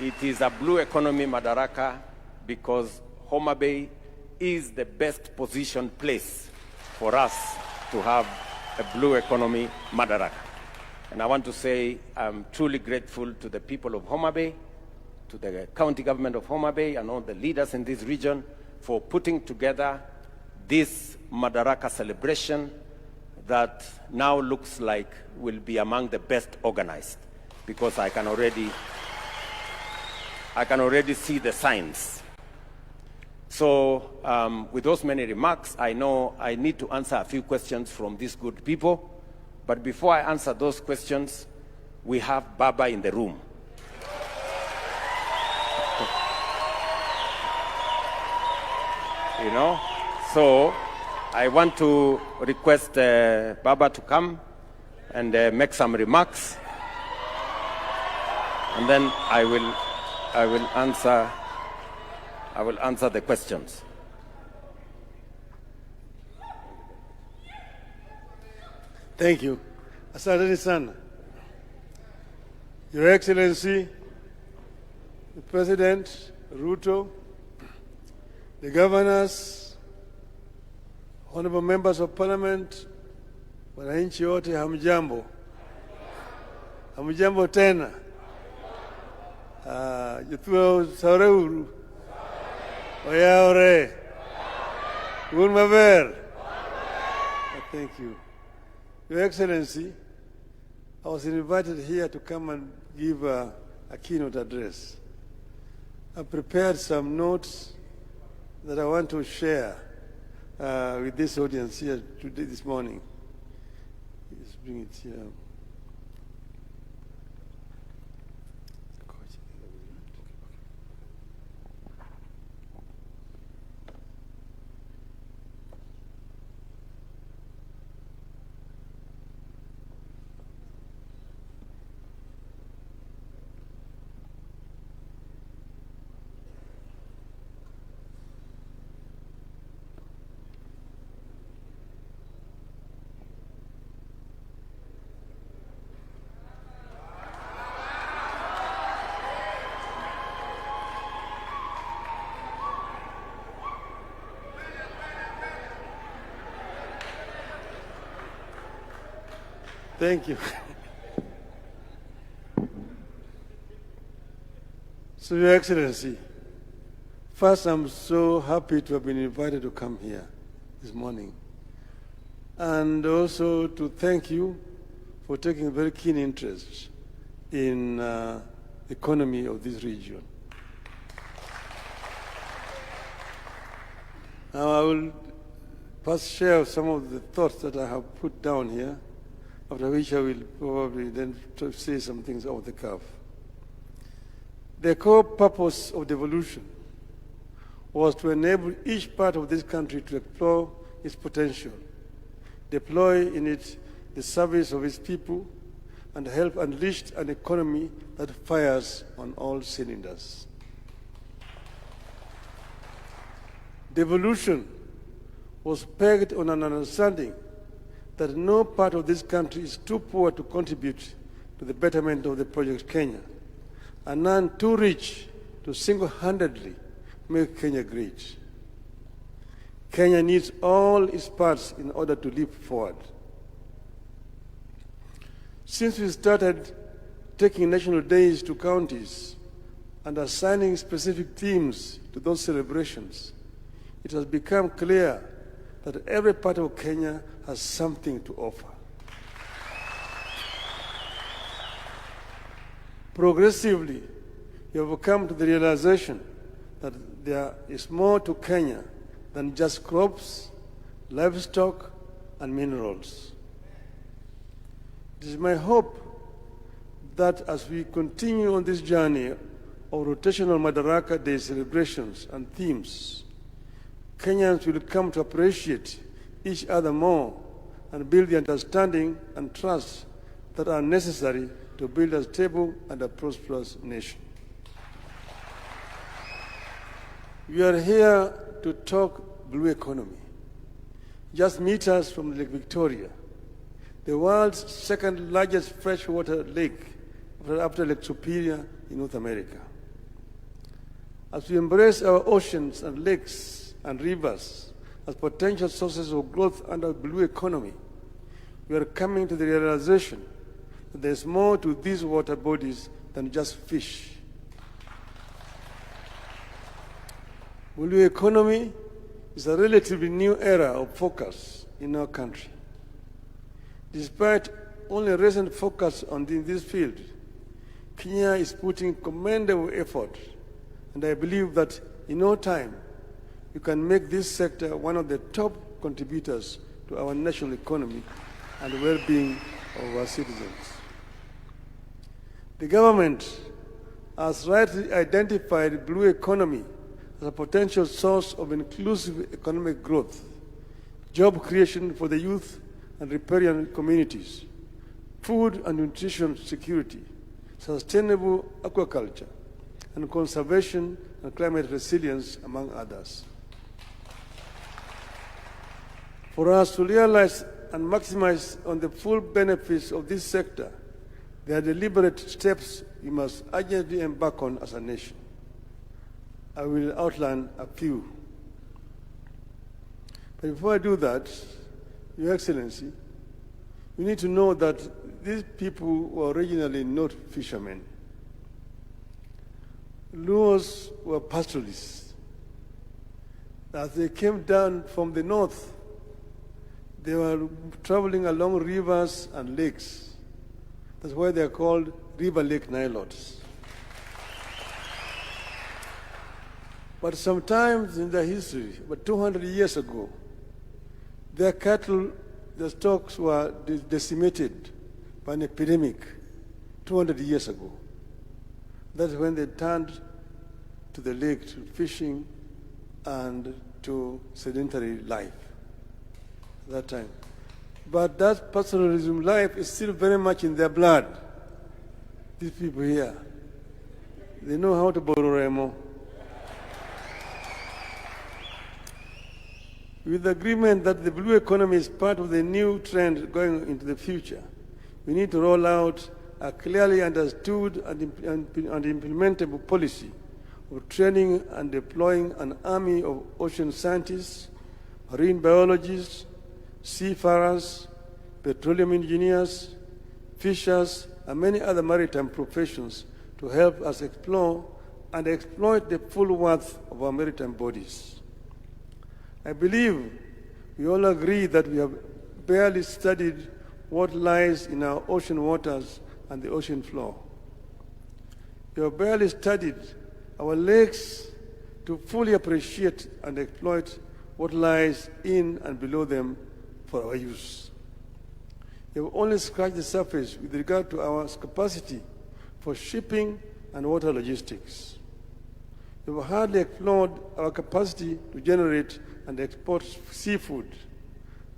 It is a blue economy Madaraka because Homa Bay is the best positioned place for us to have a blue economy Madaraka. And I want to say I'm truly grateful to the people of Homa Bay, to the county government of Homa Bay and all the leaders in this region for putting together this Madaraka celebration that now looks like will be among the best organized, because I can already see the signs. So with those many remarks, I know I need to answer a few questions from these good people. But before I answer those questions, we have Baba in the room. You know, so I want to request Baba to come and make some remarks, and then I will answer the questions. Thank you. Asante sana. Your Excellency, the President, Ruto, the governors, honorable members of parliament, wananchi wote hamjambo. Hamjambo tena. Jutuo saureuru. Oyaore. Unmaver. Thank you. Your Excellency, I was invited here to come and give a keynote address. I prepared some notes that I want to share with this audience here today, this morning. Let's bring it here. Thank you. So, Your Excellency, first, I'm so happy to have been invited to come here this morning, and also to thank you for taking a very keen interest in the economy of this region. Now, I will first share some of the thoughts that I have put down here, after which I will probably then say some things off the cuff. The core purpose of devolution was to enable each part of this country to explore its potential, deploy in it the service of its people, and help unleash an economy that fires on all cylinders. Devolution was pegged on an understanding that no part of this country is too poor to contribute to the betterment of the Project Kenya, and none too rich to single-handedly make Kenya great. Kenya needs all its parts in order to leap forward. Since we started taking national days to counties and assigning specific themes to those celebrations, it has become clear that every part of Kenya has something to offer. Progressively, we have come to the realization that there is more to Kenya than just crops, livestock, and minerals. It is my hope that as we continue on this journey of rotational Madaraka Day celebrations and themes, Kenyans will come to appreciate each other more and build the understanding and trust that are necessary to build a stable and a prosperous nation. We are here to talk blue economy. Just meters from Lake Victoria, the world's second largest freshwater lake after Lake Superior in North America. As we embrace our oceans and lakes and rivers as potential sources of growth under the blue economy, we are coming to the realization that there is more to these water bodies than just fish. Blue economy is a relatively new era of focus in our country. Despite only recent focus on this field, Kenya is putting commendable effort, and I believe that in no time we can make this sector one of the top contributors to our national economy and the well-being of our citizens. The government has rightly identified blue economy as a potential source of inclusive economic growth, job creation for the youth and riparian communities, food and nutrition security, sustainable aquaculture, and conservation and climate resilience, among others. For us to realize and maximize on the full benefits of this sector, there are deliberate steps we must urgently embark on as a nation. I will outline a few. But before I do that, Your Excellency, you need to know that these people were originally not fishermen. Luos were pastoralists. As they came down from the north, they were traveling along rivers and lakes. That's why they are called river-lake Nilotes. But sometimes in their history, about 200 years ago, their cattle, their stocks were decimated by an epidemic 200 years ago. That's when they turned to the lake, to fishing and to sedentary life at that time. But that pastoralism life is still very much in their blood. These people here, they know how to borrow remo. With the agreement that the blue economy is part of the new trend going into the future, we need to roll out a clearly understood and implementable policy of training and deploying an army of ocean scientists, marine biologists, seafarers, petroleum engineers, fishers, and many other maritime professions to help us explore and exploit the full worth of our maritime bodies. I believe we all agree that we have barely studied what lies in our ocean waters and the ocean floor. We have barely studied our lakes to fully appreciate and exploit what lies in and below them for our use. We have only scratched the surface with regard to our capacity for shipping and water logistics. We have hardly explored our capacity to generate and export seafood,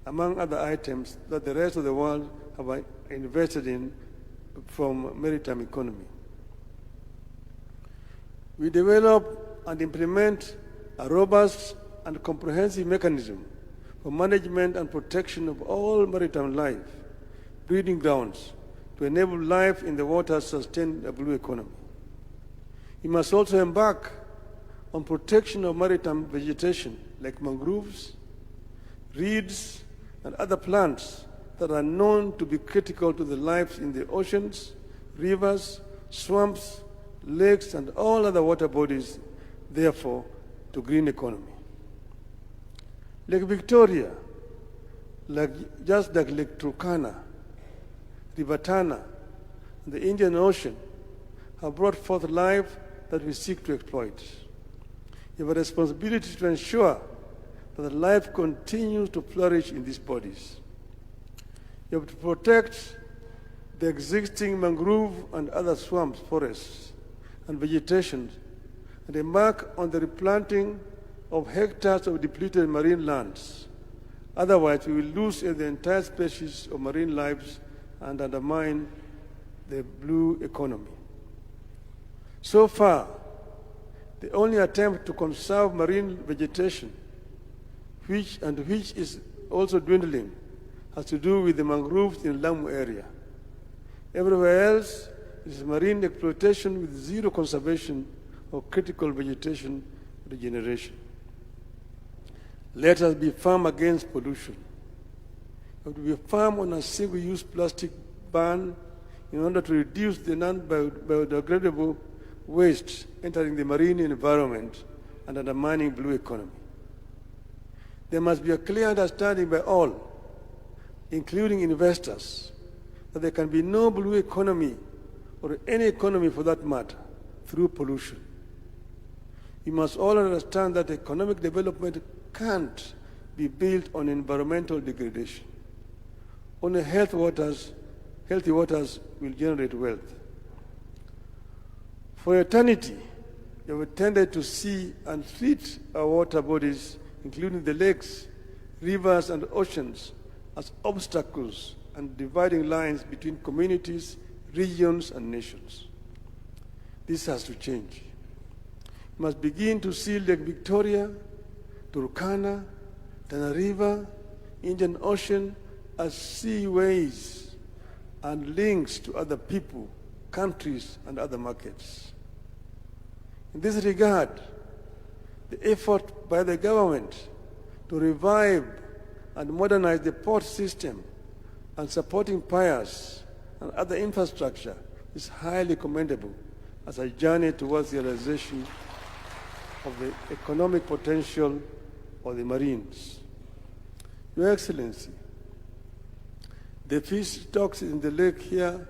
among other items that the rest of the world have invested in from maritime economy. We develop and implement a robust and comprehensive mechanism for management and protection of all maritime life, breeding grounds, to enable life in the water sustain a blue economy. We must also embark on protection of maritime vegetation like mangroves, reeds, and other plants that are known to be critical to the life in the oceans, rivers, swamps, lakes, and all other water bodies, therefore, to green economy. Lake Victoria, just like Lake Turkana, River Tana, and the Indian Ocean have brought forth life that we seek to exploit. We have a responsibility to ensure that life continues to flourish in these bodies. We have to protect the existing mangrove and other swamps, forests, and vegetation, and embark on the replanting of hectares of depleted marine lands. Otherwise, we will lose the entire species of marine lives and undermine the blue economy. So far, the only attempt to conserve marine vegetation, which is also dwindling, has to do with the mangroves in Lamu area. Everywhere else, it is marine exploitation with zero conservation or critical vegetation regeneration. Let us be firm against pollution. We have to be firm on a single-use plastic ban in order to reduce the non-biodegradable waste entering the marine environment and undermining blue economy. There must be a clear understanding by all, including investors, that there can be no blue economy, or any economy for that matter, through pollution. We must all understand that economic development can't be built on environmental degradation. Only healthy waters will generate wealth. For eternity, we have tended to see and treat our water bodies, including the lakes, rivers, and oceans, as obstacles and dividing lines between communities, regions, and nations. This has to change. We must begin to see Lake Victoria, Turkana, Tana River, Indian Ocean as seaways and links to other people, countries, and other markets. In this regard, the effort by the government to revive and modernize the port system and supporting piers and other infrastructure is highly commendable as a journey towards the realization of the economic potential of the Marines. Your Excellency, the fish stocks in the lake here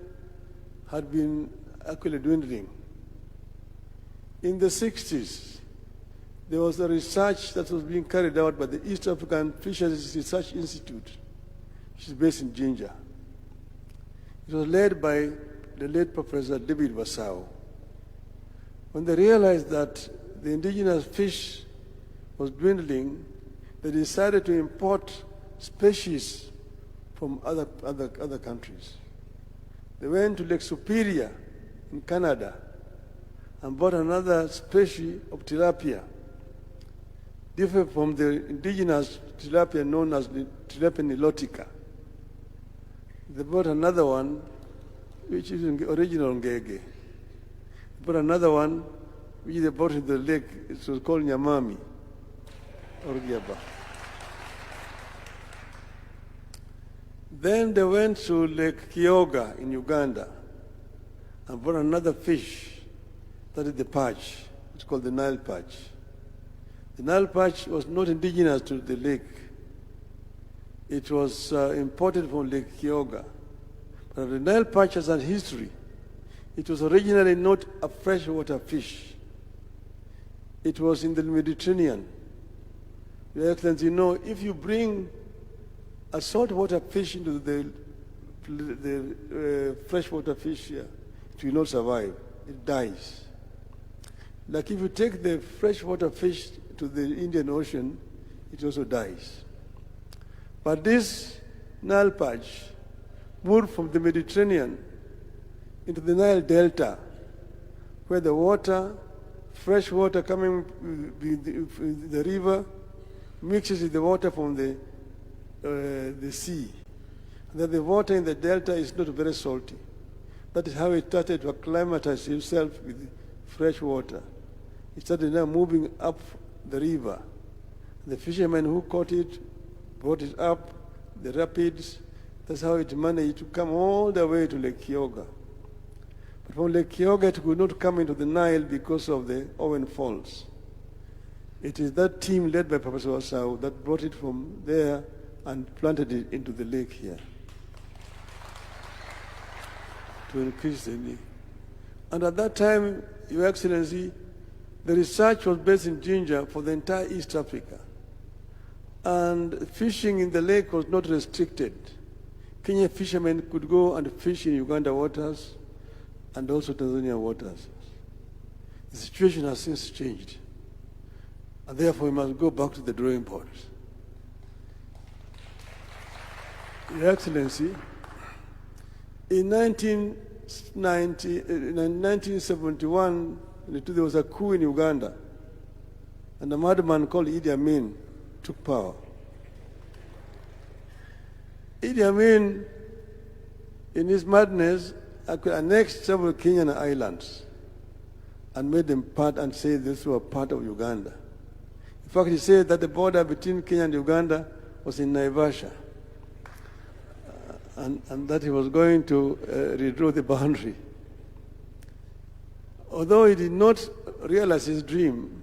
had been actually dwindling. In the 60s, there was a research that was being carried out by the East African Fisheries Research Institute, which is based in Jinja. It was led by the late Professor David Wasau. When they realized that the indigenous fish was dwindling, they decided to import species from other countries. They went to Lake Superior in Canada and bought another species of tilapia, different from the indigenous tilapia known as Tilapia nilotica. They bought another one, which is original ngege. They bought another one, which they bought in the lake. It was called nyamami, or giaba. Then they went to Lake Kyoga in Uganda and bought another fish, that is the perch. It's called the Nile perch. The Nile perch was not indigenous to the lake. It was imported from Lake Kyoga. But the Nile perch has a history. It was originally not a freshwater fish. It was in the Mediterranean. Your Excellency, you know, if you bring a saltwater fish into the freshwater fish here, it will not survive. It dies. Like if you take the freshwater fish to the Indian Ocean, it also dies. But this Nile perch moved from the Mediterranean into the Nile Delta, where the water, fresh water coming with the river, mixes with the water from the sea. And then the water in the delta is not very salty. That is how it started to acclimatize itself with fresh water. It started now moving up the river. The fishermen who caught it brought it up the rapids. That's how it managed to come all the way to Lake Kyoga. But from Lake Kyoga, it could not come into the Nile because of the Owen Falls. It is that team led by Professor Wasau that brought it from there and planted it into the lake here to increase the need. And at that time, Your Excellency, the research was based in Jinja for the entire East Africa. And fishing in the lake was not restricted. Kenyan fishermen could go and fish in Uganda waters and also Tanzania waters. The situation has since changed. And therefore, we must go back to the drawing board. Your Excellency, in 1971, there was a coup in Uganda, and a madman called Idi Amin took power. Idi Amin, in his madness, annexed several Kenyan islands and made them part and say this were part of Uganda. In fact, he said that the border between Kenya and Uganda was in Naivasha, and that he was going to redraw the boundary. Although he did not realize his dream,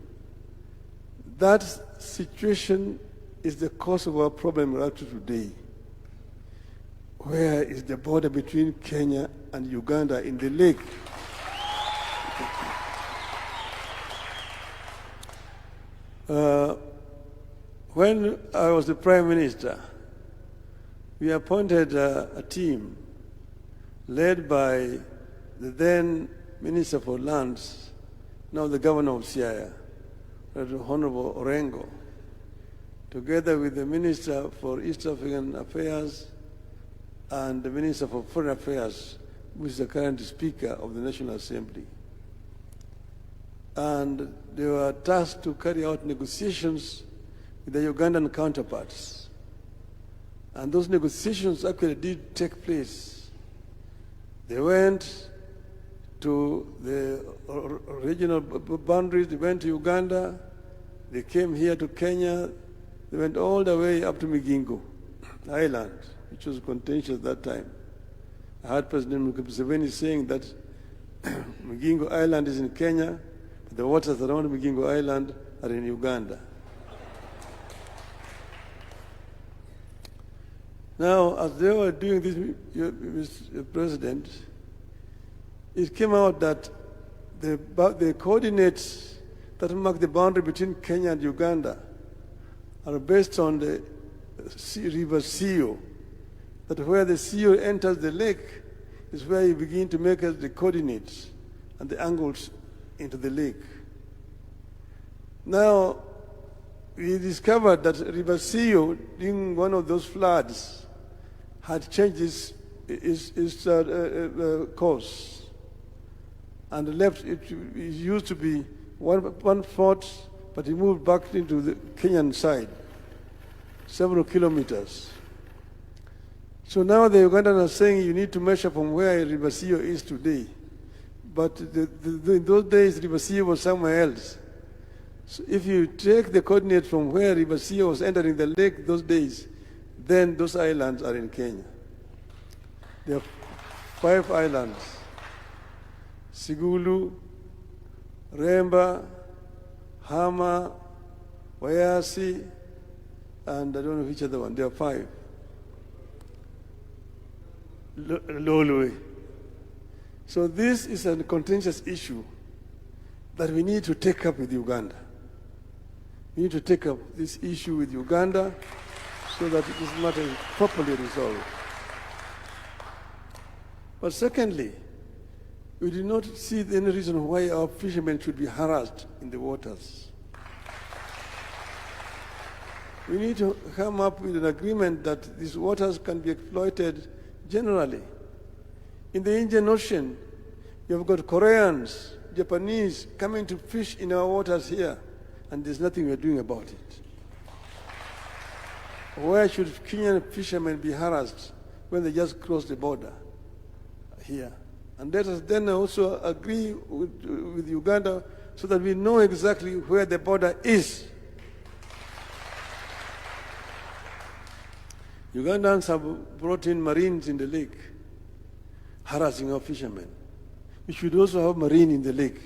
that situation is the cause of our problem right to today. Where is the border between Kenya and Uganda in the lake? When I was the Prime Minister, we appointed a team led by the then Minister for Lands, now the Governor of Siaya, Honorable Orengo, together with the Minister for East African Affairs and the Minister for Foreign Affairs, who is the current Speaker of the National Assembly. And they were tasked to carry out negotiations with the Ugandan counterparts. And those negotiations actually did take place. They went to the regional boundaries, they went to Uganda, they came here to Kenya, they went all the way up to Migingo Island, which was contentious at that time. I heard President Museveni saying that Migingo Island is in Kenya, but the waters around Migingo Island are in Uganda. Now, as they were doing this, Mr. President, it came out that the coordinates that mark the boundary between Kenya and Uganda are based on the river Sio, that where the Sio enters the lake is where you begin to make the coordinates and the angles into the lake. Now, we discovered that river Sio, during one of those floods, had changed its course and left it used to be one fort, but it moved back into the Kenyan side, several kilometers. So now the Ugandans are saying you need to measure from where River Sio is today. But in those days, River Sio was somewhere else. So if you take the coordinates from where River Sio was entering the lake those days, then those islands are in Kenya. There are 5 islands: Sigulu, Remba, Hama, Wayasi, and I don't know which other one. There are 5. Lolwe. So this is a contentious issue that we need to take up with Uganda. We need to take up this issue with Uganda so that this matter is properly resolved. But secondly, we do not see any reason why our fishermen should be harassed in the waters. We need to come up with an agreement that these waters can be exploited generally. In the Indian Ocean, you've got Koreans, Japanese coming to fish in our waters here, and there's nothing we're doing about it. Why should Kenyan fishermen be harassed when they just cross the border here? And let us then also agree with Uganda so that we know exactly where the border is. Ugandans have brought in Marines in the lake, harassing our fishermen. We should also have Marine in the lake.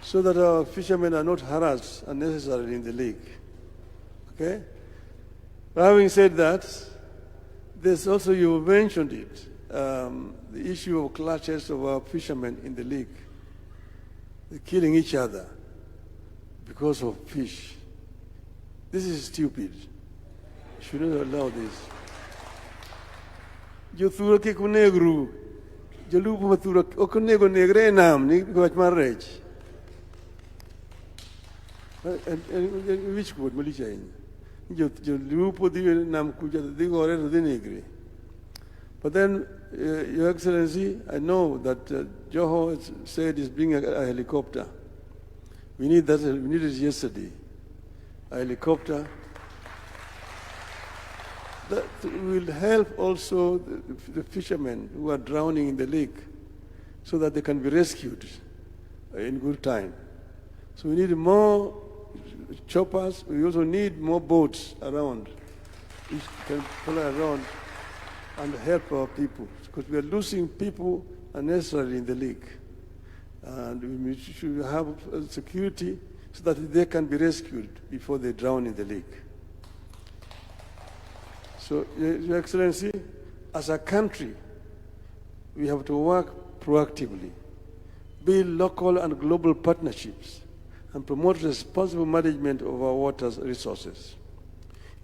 So that our fishermen are not harassed unnecessarily in the lake. Okay? But having said that, there's also, you mentioned it, the issue of clashes of our fishermen in the lake. They're killing each other because of fish. This is stupid. You should not allow this. Jo thura ke kunegru, jo lupo mathura okunego negre nam ni gwach marrech. Which word malicha in? Jo lupo di nam kuja di gore di negre. But then, Your Excellency, I know that Joho said he's bringing a helicopter. We need that. We needed it yesterday. A helicopter that will help also the fishermen who are drowning in the lake so that they can be rescued in good time. So we need more choppers. We also need more boats around which can fly around and help our people, because we are losing people unnecessarily in the lake. And we should have security so that they can be rescued before they drown in the lake. So, Your Excellency, as a country, we have to work proactively, build local and global partnerships, and promote responsible management of our water resources.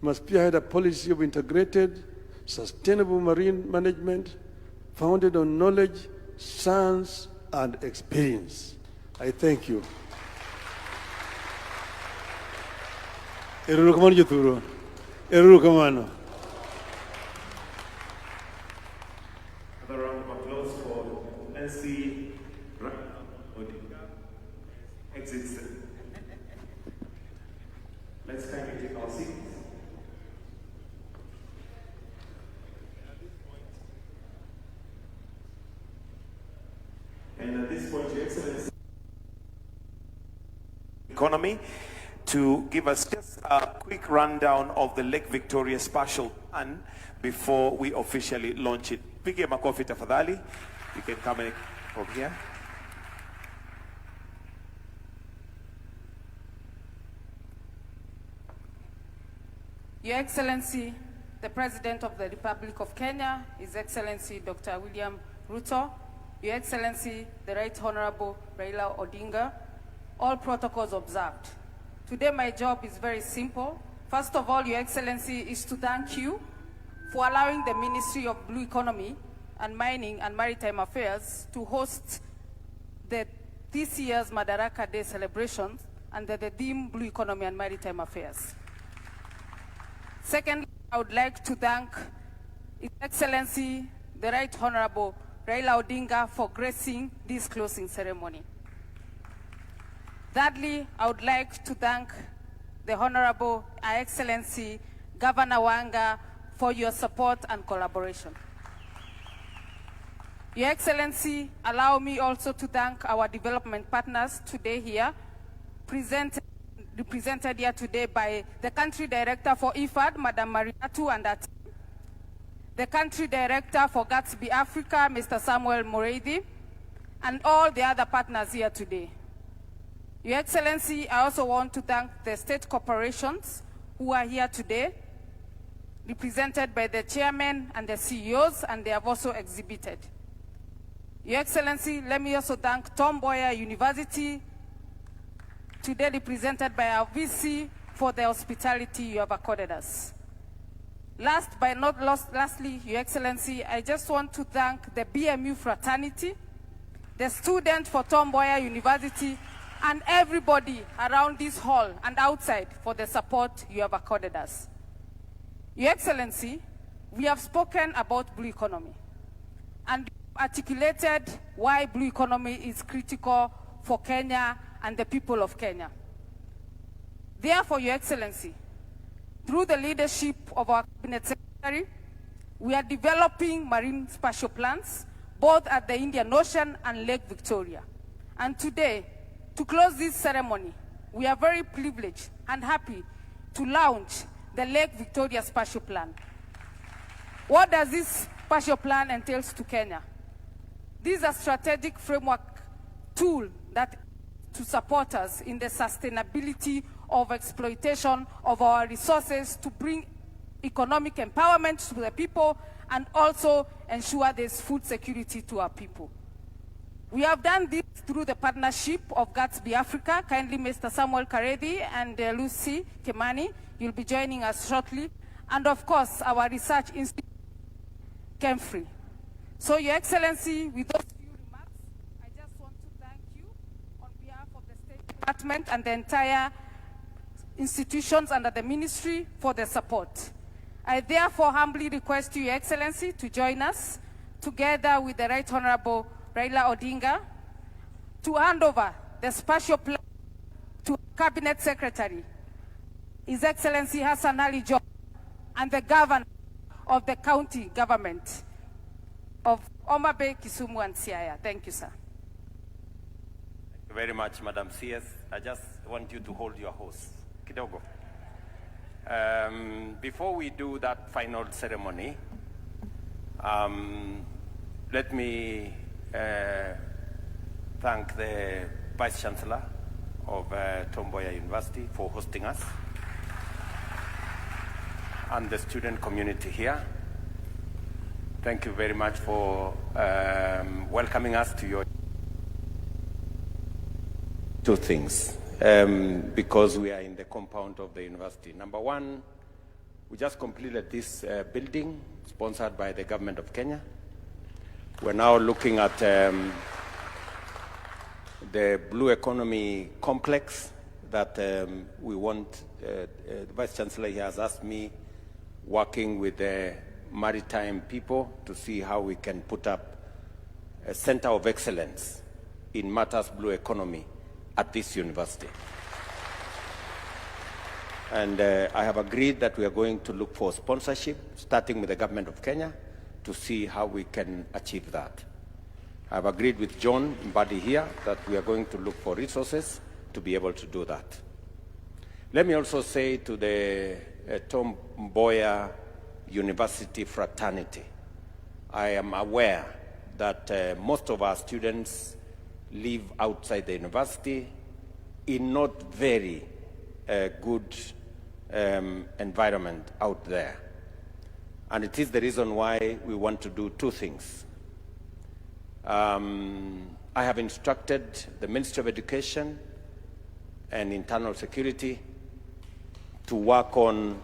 We must spearhead a policy of integrated, sustainable marine management founded on knowledge, science, and experience. I thank you. Another round of applause for Nancy exits. Let's kindly take our seats. And at this point, Your Excellency, economy, to give us just a quick rundown of the Lake Victoria Spatial Plan before we officially launch it. Pige makofi tafadhali. You can come in from here. Your Excellency, the President of the Republic of Kenya, His Excellency Dr. William Ruto, Your Excellency, the Right Honorable Raila Odinga, all protocols observed. Today my job is very simple. First of all, Your Excellency, is to thank you for allowing the Ministry of Blue Economy and Mining and Maritime Affairs to host this year's Madaraka Day celebrations under the theme Blue Economy and Maritime Affairs. Secondly, I would like to thank His Excellency, the Right Honorable Raila Odinga, for gracing this closing ceremony. Thirdly, I would like to thank the Honorable Her Excellency Governor Wanga for your support and collaboration. Your Excellency, allow me also to thank our development partners today here, represented here today by the Country Director for IFAD, Madam Mariatu, and her team, the Country Director for Gatsby Africa, Mr. Samuel Moreidi, and all the other partners here today. Your Excellency, I also want to thank the state corporations who are here today, represented by the chairman and the CEOs, and they have also exhibited. Your Excellency, let me also thank Tom Mboya University, today represented by our VC, for the hospitality you have accorded us. Last but not lastly, Your Excellency, I just want to thank the BMU fraternity, the students for Tom Mboya University, and everybody around this hall and outside for the support you have accorded us. Your Excellency, we have spoken about blue economy and articulated why blue economy is critical for Kenya and the people of Kenya. Therefore, Your Excellency, through the leadership of our Cabinet Secretary, we are developing marine spatial plans, both at the Indian Ocean and Lake Victoria. And today, to close this ceremony, we are very privileged and happy to launch the Lake Victoria Spatial Plan. What does this spatial plan entail to Kenya? This is a strategic framework tool that to support us in the sustainability of exploitation of our resources to bring economic empowerment to the people and also ensure there's food security to our people. We have done this through the partnership of Gatsby Africa. Kindly Mr. Samuel Karedi and Lucy Kimani, you'll be joining us shortly. And of course, our research institute, Kemfree. So Your Excellency, with those few remarks, I just want to thank you on behalf of the State Department and the entire institutions under the ministry for the support. I therefore humbly request you, Your Excellency, to join us together with the Right Honorable Raila Odinga to hand over the spatial plan to Cabinet Secretary, His Excellency Hassan Ali Joho, and the Governor, of the county government of Homa Bay, Kisumu, and Siaya. Thank you, sir. Thank you very much, Madam CS. I just want you to hold your horse. Kidogo. Before we do that final ceremony, let me thank the Vice Chancellor of Tom Mboya University for hosting us, and the student community here. Thank you very much for welcoming us to your two things, because we are in the compound of the university. Number one, we just completed this building sponsored by the government of Kenya. We're now looking at the Blue Economy Complex that we want. The Vice Chancellor here has asked me, working with the maritime people, to see how we can put up a center of excellence in matters blue economy at this university. And I have agreed that we are going to look for sponsorship, starting with the government of Kenya, to see how we can achieve that. I have agreed with John Mbadi here that we are going to look for resources to be able to do that. Let me also say to the Tom Mboya University fraternity, I am aware that most of our students live outside the university in not very good environment out there. And it is the reason why we want to do two things. I have instructed the Ministry of Education and Internal Security to work on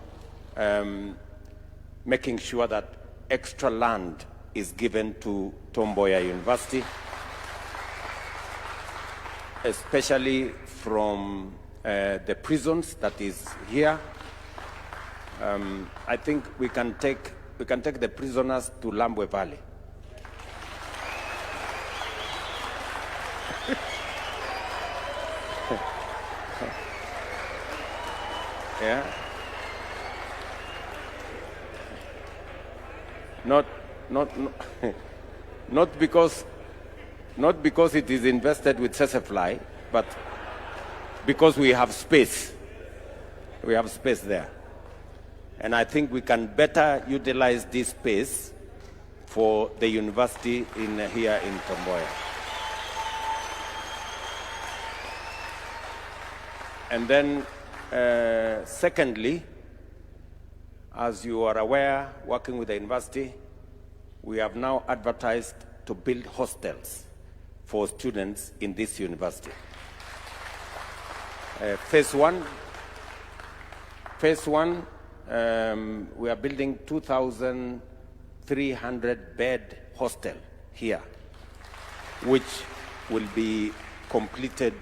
making sure that extra land is given to Tom Mboya University, especially from the prisons that is here. I think we can take the prisoners to Lambwe Valley. Yeah. Not because it is invested with Sesefly, but because we have space. We have space there. And I think we can better utilize this space for the university here in Tom Mboya. And then, secondly, as you are aware, working with the university, we have now advertised to build hostels for students in this university. Phase one, we are building 2,300 bed hostel here, which will be completed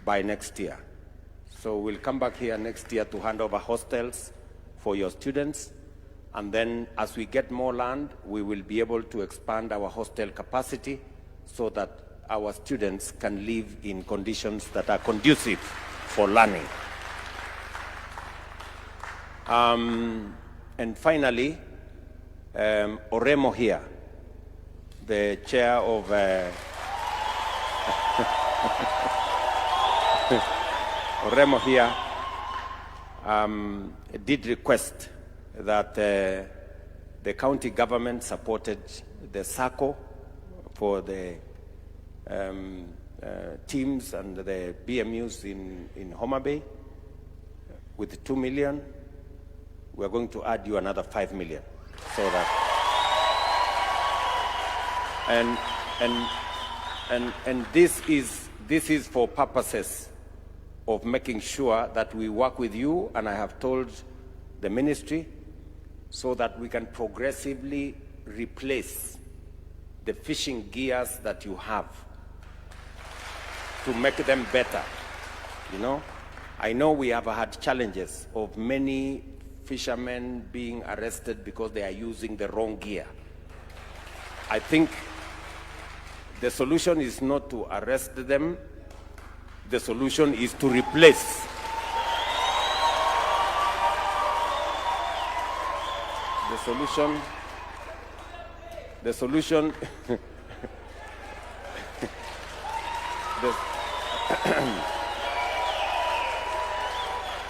by next year. So we'll come back here next year to hand over hostels for your students. And then as we get more land, we will be able to expand our hostel capacity so that our students can live in conditions that are conducive for learning. And finally, Oremo here, the chair of Oremo here did request that the county government supported the SACCO for the teams and the BMUs in Homa Bay with 2 million. We are going to add you another 5 million, so that and this is for purposes of making sure that we work with you, and I have told the ministry, so that we can progressively replace the fishing gears that you have to make them better. You know, I know we have had challenges of many fishermen being arrested because they are using the wrong gear. I think the solution is not to arrest them. The solution is to replace. solution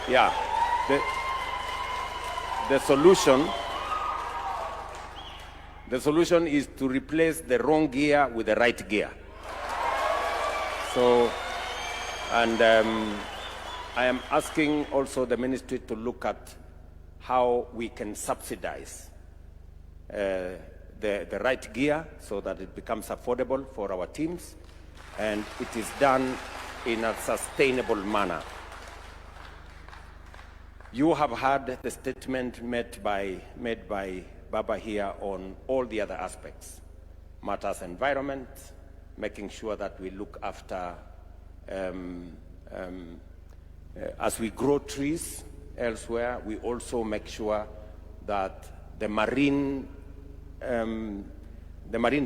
yeah, the solution is to replace the wrong gear with the right gear. So, and I am asking also the ministry to look at how we can subsidize the right gear so that it becomes affordable for our teams and it is done in a sustainable manner. You have heard the statement made by Baba here on all the other aspects, matters environment, making sure that we look after, as we grow trees elsewhere, we also make sure that the marine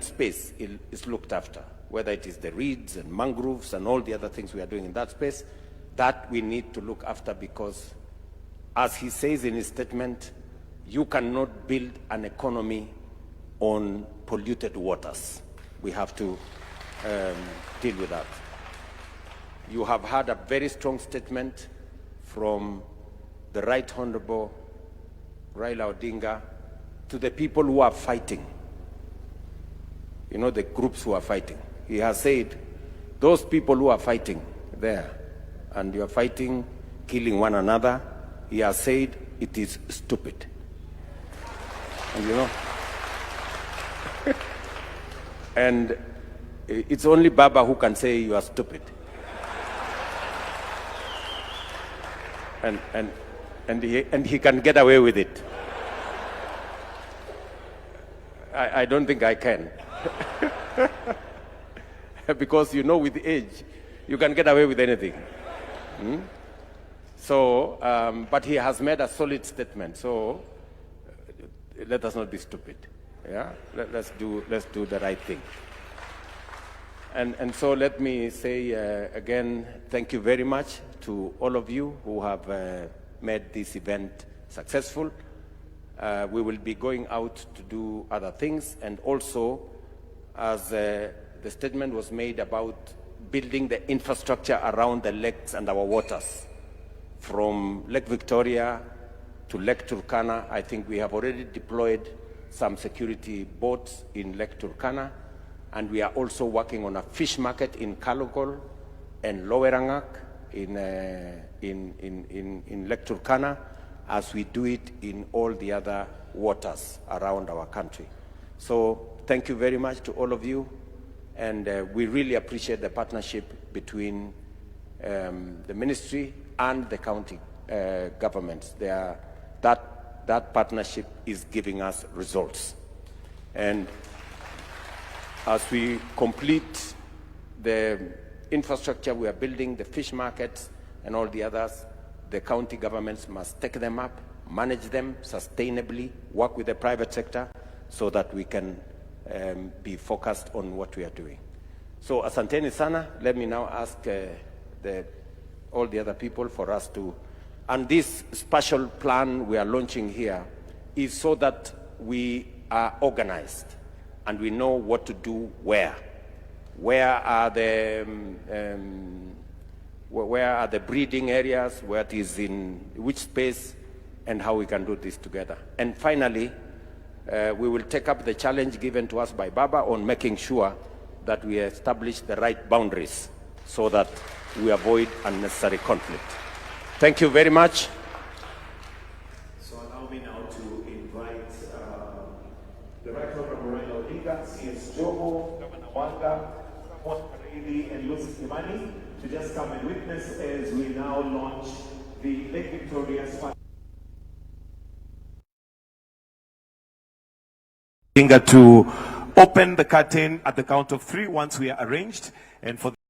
space is looked after, whether it is the reeds and mangroves and all the other things we are doing in that space, that we need to look after because, as he says in his statement, you cannot build an economy on polluted waters. We have to deal with that. You have had a very strong statement from the Right Honorable Raila Odinga to the people who are fighting. You know, the groups who are fighting. He has said, those people who are fighting there, and you are fighting, killing one another, he has said it is stupid. And you know, and it's only Baba who can say you are stupid. And he can get away with it. I don't think I can. Because you know, with age, you can get away with anything. So, but he has made a solid statement. So, let us not be stupid. Yeah, let's do the right thing. And so let me say again, thank you very much to all of you who have made this event successful. We will be going out to do other things, and also, as the statement was made about building the infrastructure around the lakes and our waters, from Lake Victoria to Lake Turkana. I think we have already deployed some security boats in Lake Turkana, and we are also working on a fish market in Kalokol and Lowerangak in Lake Turkana, as we do it in all the other waters around our country. So thank you very much to all of you, and we really appreciate the partnership between the ministry and the county governments. That partnership is giving us results. And as we complete the infrastructure we are building, the fish markets and all the others, the county governments must take them up, manage them sustainably, work with the private sector so that we can be focused on what we are doing. So asanteni sana. Let me now ask all the other people for us to, and this special plan we are launching here is so that we are organized and we know what to do where. Where are the breeding areas, where it is in which space, and how we can do this together. And finally, we will take up the challenge given to us by Baba on making sure that we establish the right boundaries so that we avoid unnecessary conflict. Thank you very much. So allow me now to invite the Right Honorable Raila Odinga, CS Joho, Governor Wanga, Raili, and Lucy Kimani to just come and witness as we now launch the Lake Victoria to open the curtain at the count of 3 once we are arranged, and for